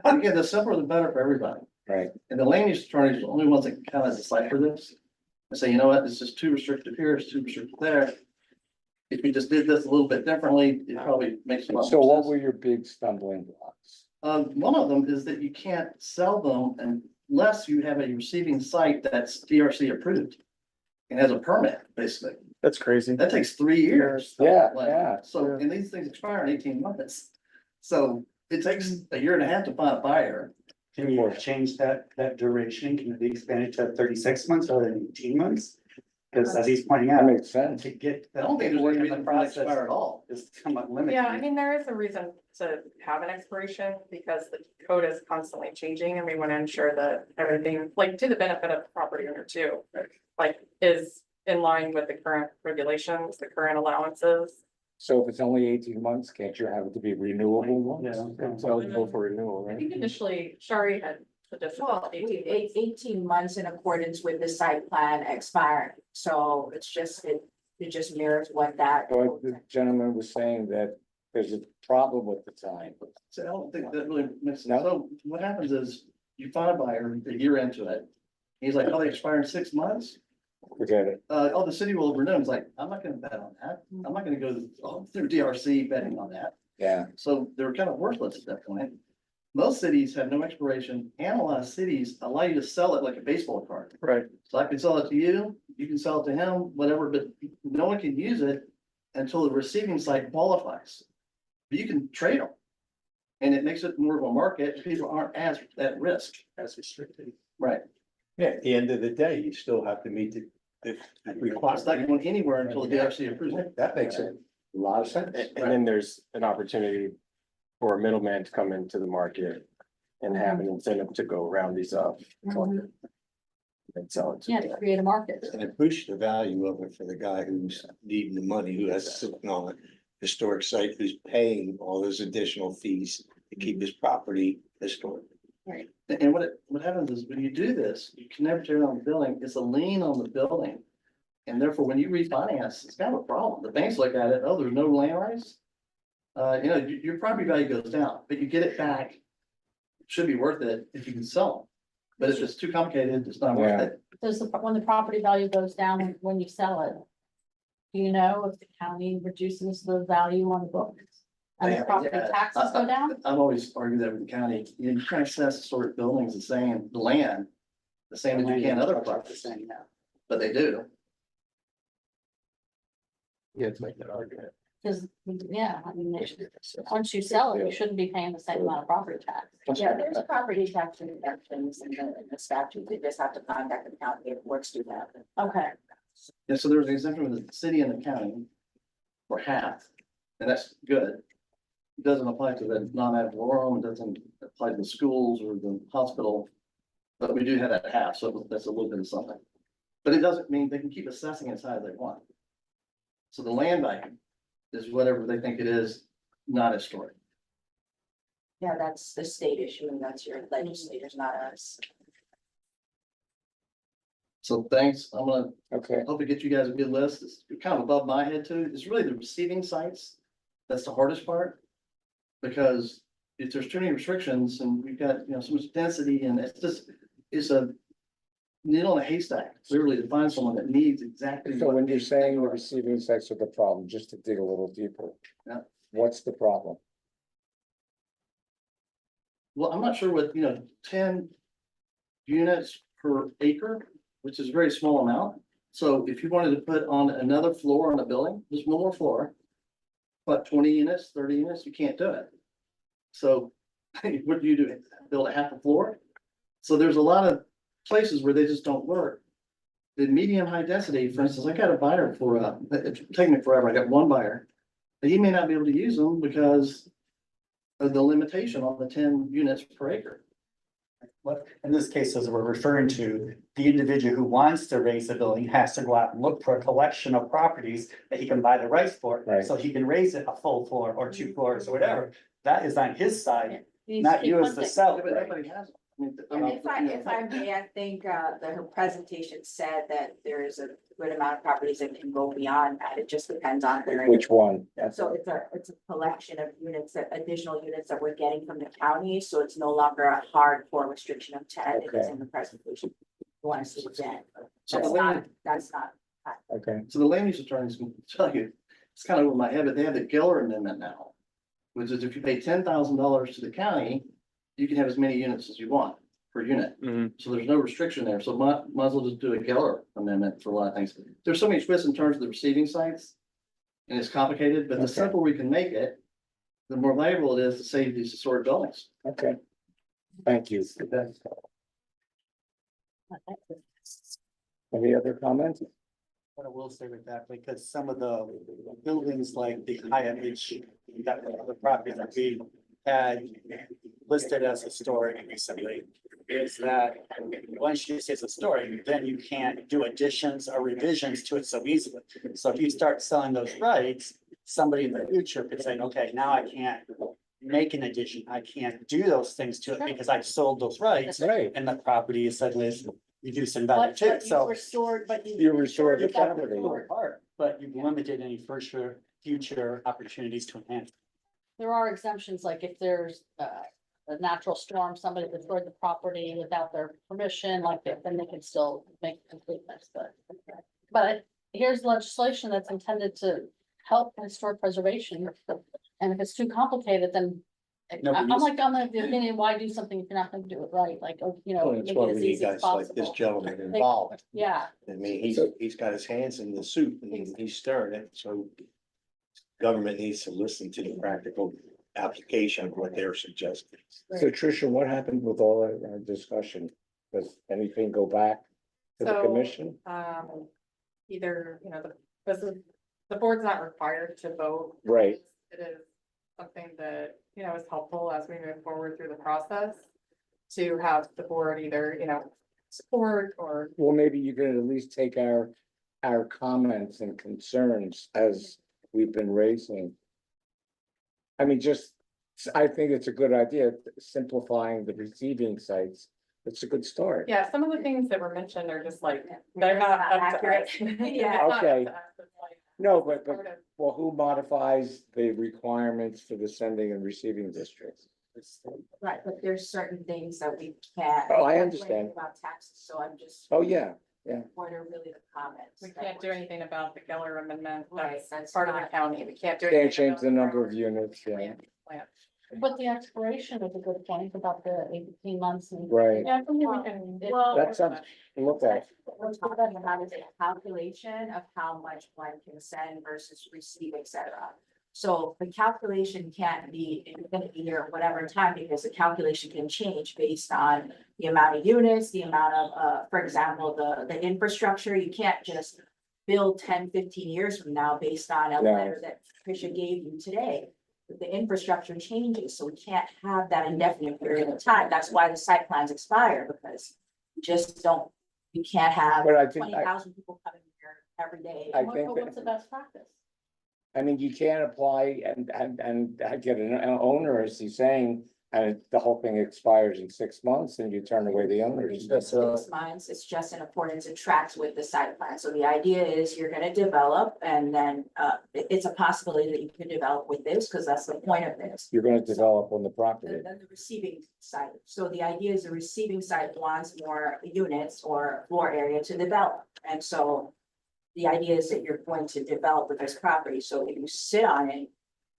Again, the simpler the better for everybody. right? And the land use attorneys are the only ones that can kind of decipher this. And say, you know what, this is too restrictive here, it's too restrictive there. If we just did this a little bit differently, it probably makes a lot So what more were sense. your big stumbling blocks? One of them is that you can't sell them unless you have a receiving site that's DRC approved. And has a permit, basically. That's crazy. That takes 3 years. Yeah, Like, yeah. So, and these things expire in 18 months. So it takes a year and a half to find a buyer. Can you change that duration? Can it be expanded to 36 months or 18 months? Because as he's pointing That out, makes sense. to get. I don't think there's any reason for it to expire at all. Is somewhat limited. Yeah, I mean, there is a reason to have an expiration because the code is constantly changing and we want to ensure that everything, like to the benefit of the property owner too. Like is in line with the current regulations, the current allowances. So if it's only 18 months, can't you have it to be renewable ones? Yeah. It's eligible for renewal, I right? think initially Shari had suggested. Well, 18 months in accordance with the site plan expiring, so it's just, it just mirrors what that. But the gentleman was saying that there's a problem with the time. So I don't think that really makes sense. No. So what happens is you find a buyer a year into it. He's like, oh, they expire in 6 months. Forget it. Oh, the city will renew. It's like, I'm not gonna bet on that. I'm not gonna go through DRC betting on that. Yeah, So they're kind of worthless at that point. Most cities have no expiration and a lot of cities allow you to sell it like a baseball card. Right. So I can sell it to you, you can sell it to him, whatever, but no one can use it until the receiving site qualifies. But you can trade them. And it makes it more of a market. People aren't as at risk. As restricted. Right. Yeah, at the end of the day, you still have to meet the It's not requirement. going anywhere until the DRC approves it. That makes a lot of sense. And then there's an opportunity for a middleman to come into the market and have an incentive to go round these up. And sell it. to Yeah, to them. create a market. And push the value of it for the guy who's needing the money, who has sitting on a historic site, who's paying all those additional fees to keep his property historic. And what happens is when you do this, you can never tear down the building. It's a lien on the building. And therefore, when you refinance, it's kind of a problem. The banks look at it, oh, there's no land rights. You know, your property value goes down, but you get it back. Should be worth it if you can sell them. But if it's too complicated, it's not worth Yeah. it. Does when the property value goes down when you sell it? Do you know if the county reduces the value on the books? And the property Yeah. taxes go down? I've always argued that with the county, you know, you can't assess historic buildings the same, the land. The same as you can other properties, but they do. You have to make that argument. Cause, yeah, I mean, once you sell it, you shouldn't be paying the same amount of property tax. Yeah, there's property tax deductions in the statute, they just have to contact the county if works do that. Okay, Yeah, so there's an exemption with the city and the county for half, and that's good. It doesn't apply to the non-ad valorem, it doesn't apply to the schools or the hospital. But we do have that half, so that's a little bit of something. But it doesn't mean they can keep assessing as high as they want. So the land value is whatever they think it is, not historic. Yeah, that's the state issue, and that's your legislators, not us. So thanks, I'm gonna, Okay. hope to get you guys a good list. It's kind of above my head too. It's really the receiving sites. That's the hardest part. Because if there's too many restrictions and we've got, so much density and it's a needle in a haystack, literally to find someone that needs exactly. So what when they- you're saying the receiving sites are the problem, just to dig a little deeper. Yeah. What's the problem? Well, I'm not sure what, 10 units per acre, which is a very small amount. So if you wanted to put on another floor on a building, just one more floor, but 20 units, 30 units, you can't do it. So what do you do? Build a half a floor? So there's a lot of places where they just don't work. The medium high density, for instance, I got a buyer for, it's taking me forever. I got one buyer. But he may not be able to use them because of the limitation on the 10 units per acre. What, in this case, as we're referring to, the individual who wants to raise a building has to go out and look for a collection of properties that he can buy the rights for. Right. So he can raise it a full floor or 2 floors or whatever. That is on his side, needs not to be you as one the thing. seller. But everybody has them. I mean, And if I may, I think, her presentation said that there is a good amount of properties that can go beyond that, it just depends on. where- Which one? So it's a collection of units, additional units that we're getting from the county, so it's no longer a hardcore restriction of 10, it is in the presentation. You want to see it then, So the land, that's not, Okay. so the land use attorneys can tell you, it's kind of over my head, but they have the Geller amendment now. Which is if you pay $10,000 to the county, you can have as many units as you want per unit. Mhm. So there's no restriction there. So might as well just do a Geller amendment for a lot of things. There's so many twists and turns of the receiving sites. And it's complicated, but the Okay. simpler we can make it, the more valuable it is to save these historic buildings. Okay. Thank you. Any other comments? What I will say with that, because some of the buildings like the Hyatt, which got the property that we had listed as historic recently, is that once you say it's historic, then you can't do additions or revisions to it so easily. So if you start selling those rights, somebody in the future could say, okay, now I can't make an addition, I can't do those things to it because I've sold those rights, Right. and the property is suddenly reduced in value too, But you so. restored, but you. You restored the You've got property. the part, but you've limited any future opportunities to enhance. There are exemptions, like if there's a natural storm, somebody destroyed the property without their permission, like then they can still make completeness, but here's legislation that's intended to help historic preservation. And if it's too complicated, then I'm like, on the opinion, why do something if you're not gonna do it right? Like, Well, make that's it why we as need easy as guys like this possible. gentleman involved. Yeah, I mean, he's got his hands in the soup and he's stirring it, so. Government needs to listen to the practical application of what they're suggesting. So Tricia, what happened with all our discussion? Does anything go back to the So, commission? Either, the board's not required to vote. Right. It is something that, is helpful as we move forward through the process. To have the board either, support or Well, maybe you can at least take our comments and concerns as we've been raising. I mean, I think it's a good idea, simplifying the receiving sites. It's a good start. Yeah, some of the things that were mentioned are just like, they're not up to accurate. us. Yeah. It's not up Okay. to us, it's like No, but, sort of- well, who modifies the requirements for the sending and receiving districts? right, but there's certain things that we can't. Oh, I I'm understand. worried About taxes, so I'm just. Oh, yeah, What are really the comments? We that can't do we're- anything about the Geller amendment, Right, that's that's part of the not- county, we can't do. can't anything change about the number of property units, yeah. plan. But the expiration is a good point about the 18 months and. Right. Yeah, I think we can. Well- That's something to look at. What we're talking about is a calculation of how much one can send versus receive, et cetera. So the calculation can't be infinity or whatever time, because the calculation can change based on the amount of units, the amount of, for example, the infrastructure. You can't just build 10, 15 years from now based on a No. letter that Tricia gave you today. The infrastructure changes, so we can't have that indefinite period of time. That's why the site plans expire, because you just don't, you can't have But I think, 20,000 people coming here every day. I What- think What's the best practice? I mean, you can't apply and get an owner, as he's saying, and the whole thing expires in 6 months and you turn away the owners. It's just 6 months, it's just in accordance, it tracks with the site plan. So the idea is you're gonna develop, and then it's a possibility that you can develop with this, because that's the point of this. You're gonna develop on the property. Then the receiving site. So the idea is the receiving site wants more units or floor area to develop. And so the idea is that you're going to develop with this property. So if you sit on it,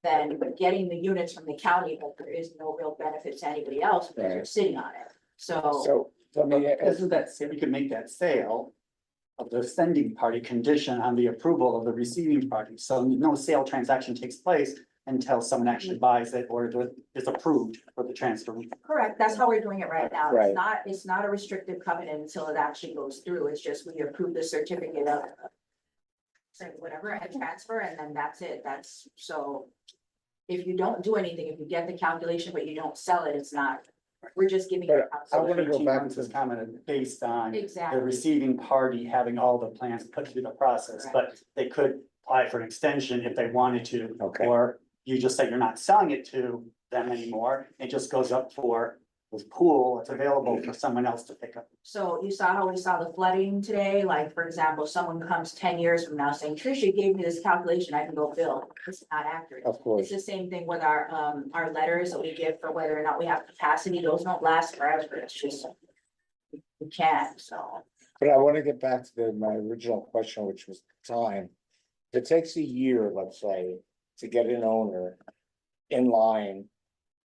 then getting the units from the county, but there is no real benefit to anybody else because you're Right. sitting on it. So So, I mean, Isn't that, say, we could make that sale of the sending party condition on the approval of the receiving party, so no sale transaction takes place until someone actually buys it or is approved for the transfer. correct, that's how we're doing it right now. Right. It's not a restrictive covenant until it actually goes through. It's just we approve the certificate of say whatever and transfer, and then that's it. That's so. If you don't do anything, if you get the calculation, but you don't sell it, it's not, we're just giving. But it out. I wanna go 18 back months to- is commented based on the Exactly. receiving party having all the plans put through the process, but they could apply for an extension if they wanted to. Okay. Or you just say you're not selling it to them anymore, it just goes up for this pool, it's available for someone else to pick up. So you saw how we saw the flooding today, like, for example, someone comes 10 years from now saying, Tricia gave me this calculation, I can go build. It's not accurate. of It's course, the same thing with our letters that we give for whether or not we have capacity. Those don't last forever. It's just. We can't, so. but I wanna get back to my original question, which was time. If it takes a year, let's say, to get an owner in line.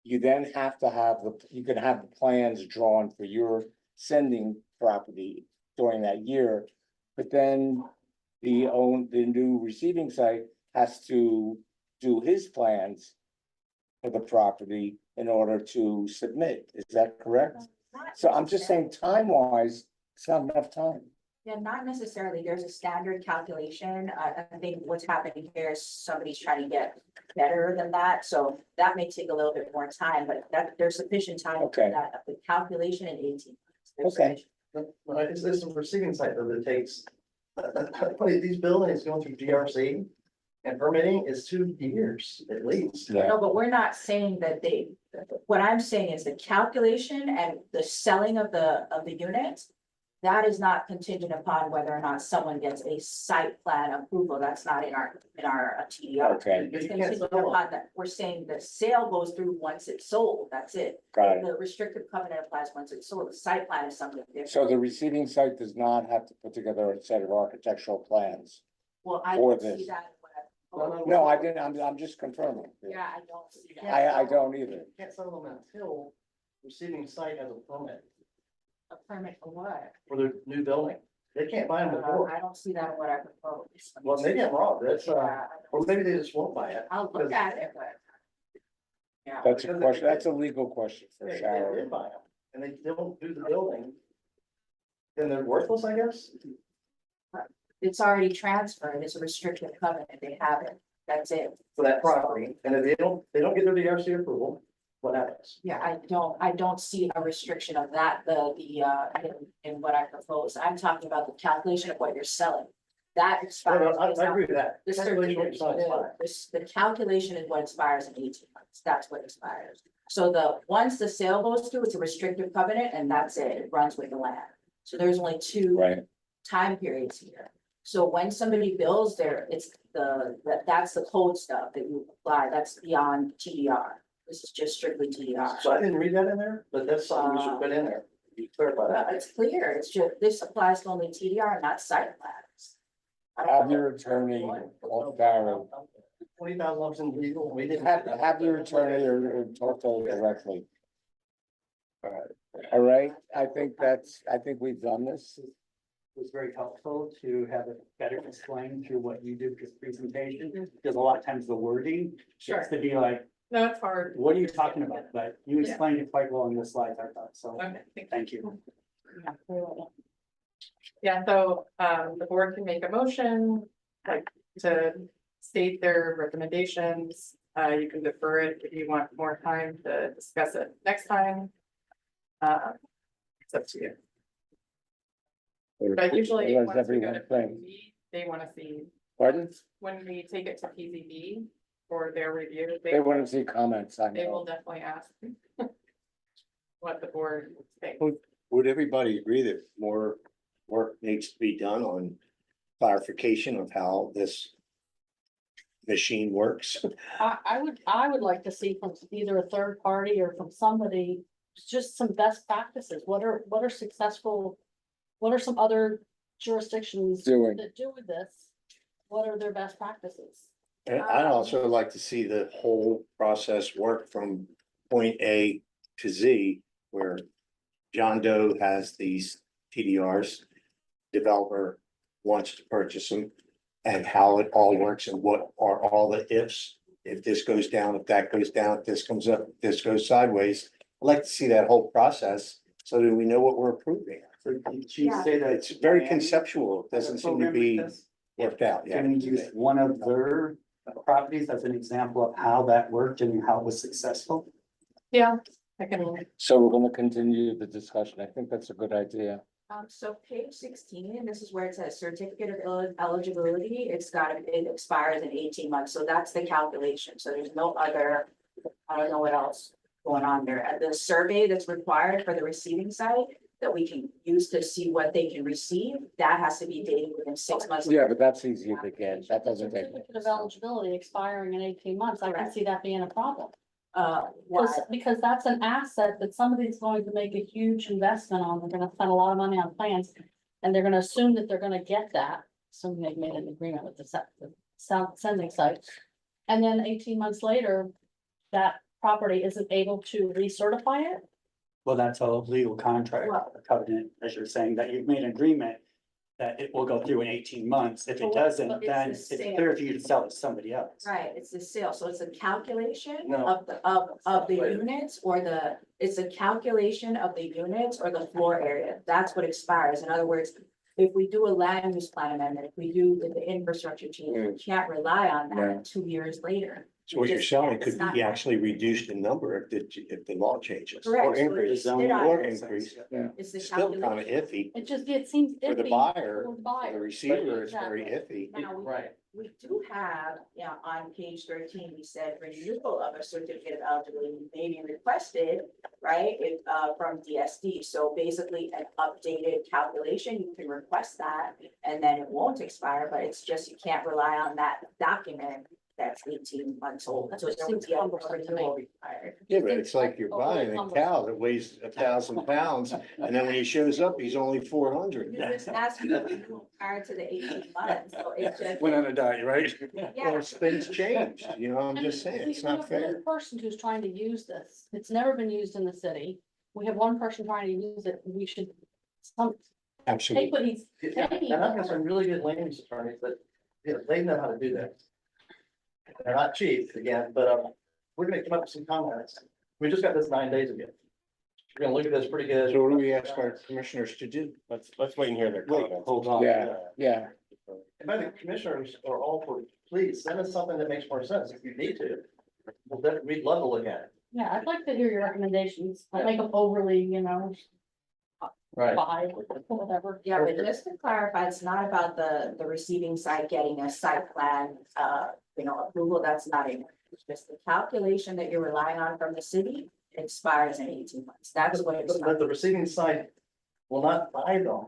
You then have to have you can have the plans drawn for your sending property during that year. But then the new receiving site has to do his plans for the property in order to submit. Is that correct? So I'm just saying, time-wise, it's not enough time. Yeah, not necessarily. There's a standard calculation. I think what's happening here is somebody's trying to get better than that. So that may take a little bit more time, but there's sufficient time for Okay. that, the calculation in 18 months. There's Okay. sufficient. Well, it's this receiving site though that takes, these buildings going through GRC and permitting is 2 years at least. Yeah. No, but we're not saying that what I'm saying is the calculation and the selling of the units. That is not contingent upon whether or not someone gets a site plan approval. That's not in our TDR. Okay, It's You can't contingent sell upon that. We're saying the sale goes through once it's sold. That's it. got it. The restrictive covenant applies once it's sold. The site plan is something different. So the receiving site does not have to put together a set of architectural plans? Well, I for don't see this. that. in what I- No, I didn't, I'm just confirming. Yeah, I don't see that. I don't either. You can't sell them until receiving site has a permit A permit for what? for the new building. They can't buy them before. I don't see that in what I propose. Well, maybe I'm wrong. That's, Yeah, or maybe they just won't buy it. I'll look at it, but. Yeah. That's a question, that's a legal question for They Sharon. did buy them and they don't do the building. Then they're worthless, I guess? It's already transferred. It's a restricted covenant. They have it. That's it. For that property. And if they don't get their DRC approval, what happens? Yeah, I don't see a restriction of that, in what I propose. I'm talking about the calculation of what you're selling. That No, expires. no, I based on- agree with that. The Calculation what you saw is fine. the calculation is what expires in 18 months. That's what expires. So once the sale goes through, it's a restrictive covenant and that's it. It runs with the land. So there's only two Right, time periods here. So when somebody builds there, that's the code stuff that you apply. That's beyond TDR. This is just strictly TDR. So I didn't read that in there, but that's something we should put in there. You clarify that. It's clear. It's just, this applies to only TDR, not site plans. I don't have know. your attorney, Barrow, $20,000 in legal, we didn't. Have your attorney or talk to her directly. All right, I think we've done this. It was very helpful to have it better explained through what you do for this presentation, because a lot of times the wording Sure. gets to be like, No, it's hard. what are you talking about? But you Yeah. explained it quite well in the slides, I thought, so Okay, thank thank you. Yeah, so, the board can make a motion, like, to state their recommendations. You can defer it if you want more time to discuss it next time. It's up to you. But usually, What does once we go to everyone think? PZB, they wanna see, Pardon? when we take it to PZB for their review, They want to see comments, I they will know. definitely ask what the board thinks. Would everybody agree that more work needs to be done on clarification of how this machine works? I would like to see from either a third party or from somebody, just some best practices. What are successful? What are some other jurisdictions Doing. that do this? What are their best practices? And I'd also like to see the whole process work from point A to Z, where John Doe has these TDRs, developer wants to purchase them, and how it all works and what are all the ifs. If this goes down, if that goes down, if this comes up, if this goes sideways. I'd like to see that whole process so that we know what we're approving. So did you say that It's very Miami conceptual, it has a doesn't seem to program like be this? worked out yet. Can you use one of their properties as an example of how that worked and how it was successful? Yeah, I can, So we're gonna continue the discussion. I think that's a good idea. So page 16, this is where it says certificate of eligibility, it expires in 18 months, so that's the calculation, so there's no other. I don't know what else going on there, the survey that's required for the receiving site that we can use to see what they can receive, that has to be dated within 6 months. Yeah, but that's easy to get. That doesn't take. Certificate of eligibility expiring in 18 months, I can Correct. see that being a problem. Why? Because that's an asset that somebody's going to make a huge investment on, they're gonna spend a lot of money on plans. And they're gonna assume that they're gonna get that, assuming they've made an agreement with the sending site. And then 18 months later, that property isn't able to recertify it. Well, that's a legal contract, Well- a covenant, as you're saying, that you've made an agreement that it will go through in 18 months. If But it what- doesn't, but it's then the it's same. clear for you to sell it to somebody else. Right, it's the sale, so it's a calculation No. of the units or it's a calculation of the units or the floor area, that's what expires, in other words. If we do a land use plan amendment, if we do the infrastructure change, we can't rely on Yeah. that 2 years later. So what you're selling could It's not- be actually reduced in number if the law changes. Correct. Or So increase, it's not- or increase. It's the Still kind of calculation. iffy. It seems For the iffy buyer, for the For buyer. the receiver, it's very iffy. Now, we do have, on page 13, we said renewal of a certificate of eligibility may be requested, right? If, from DSD, so basically an updated calculation, you can request that. And then it won't expire, but it's just, you can't rely on that document that's 18 months old. That So just it's seems already cumbersome to me. renewal required. Yeah, but it's like you're buying a cow that weighs 1,000 pounds, and then when he shows up, he's only 400. You just asked for renewal prior to the 18 months, so it's just. Went on a diet, right? Yeah. Well, things changed, I'm And just saying, we- it's we not have fair. one person who's trying to use this, it's never been used in the city. We have one person trying to use it, we should take Absolutely. what he's Yeah, saying. and I've got some really good land use attorneys that, they know how to do that. They're not cheap, again, but, we're gonna come up with some comments. We just got this 9 days ago. We're gonna look at this pretty good. So what do we ask our commissioners to do? let's wait and hear their Wait, comments. hold on. Yeah. And by the commissioners are all for, please send us something that makes more sense if you need to. We'd love to look at it. Yeah, I'd like to hear your recommendations, I make them overly, five, whatever. Yeah, but just to clarify, it's not about the receiving side getting a site plan, approval, that's not it. It's just the calculation that you're relying on from the city expires in 18 months, that's what it's. But the receiving side will not buy them.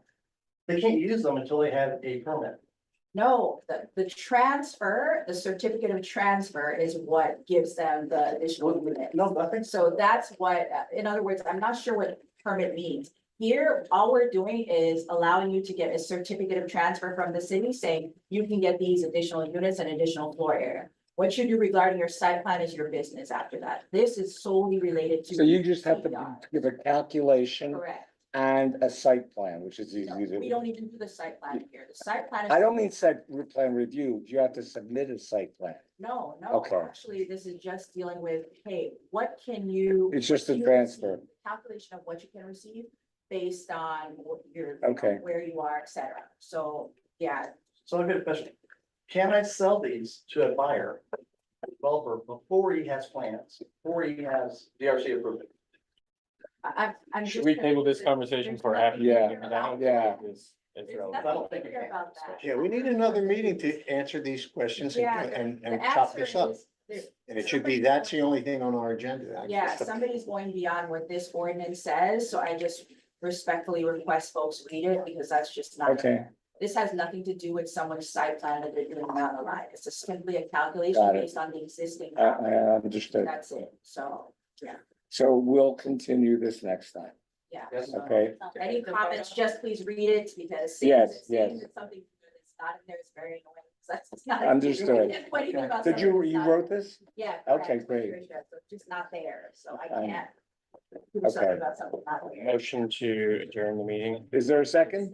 They can't use them until they have a permit. No, the transfer, the certificate of transfer is what gives them the additional unit. No, I think So that's what, in other words, I'm not sure what permit means. Here, all we're doing is allowing you to get a certificate of transfer from the city saying you can get these additional units and additional floor area. What you do regarding your site plan is your business after that. This is solely related to. So you just have to TDR. give a calculation Correct. and a site plan, which is No, easy we to. don't even do the site plan here. The site plan is. I don't mean site plan review, you have to submit a site plan. No, no, Okay. actually, this is just dealing with, hey, what can you? It's just a you transfer. receive, Calculation of what you can receive based on what your, you know, Okay. where you are, et cetera. So, yeah, So I've got a question. Can I sell these to a buyer, developer, before he has plans, before he has DRC approval? I'm. Should we table this conversation for after? Yeah, Now? yeah. It's There's relevant. I don't think nothing we can. about that. Yeah, we need another meeting to answer these questions Yeah, and The chop answer this up. is, there- And it should be, that's the only thing on our agenda. yeah, somebody's going beyond what this ordinance says, so I just respectfully request folks read it, because that's just not. Okay. This has nothing to do with someone's site plan that they're doing down the line. It's just simply a calculation Got it. based on the existing. I understood. That's it, so, So we'll continue this next time. yeah. Yes. so, Okay. Any comments, just please read it, because. seeing Yes, that- seeing yes. that something that's not in there is very annoying, 'cause that's just not. Understood. What do you mean about Did you, something that's you not- wrote this? Yeah. Okay, correct, great. Patricia, so it's just not there, so I Um, can't. Do something okay. about something not there. Motion to adjourn the meeting. Is there a second?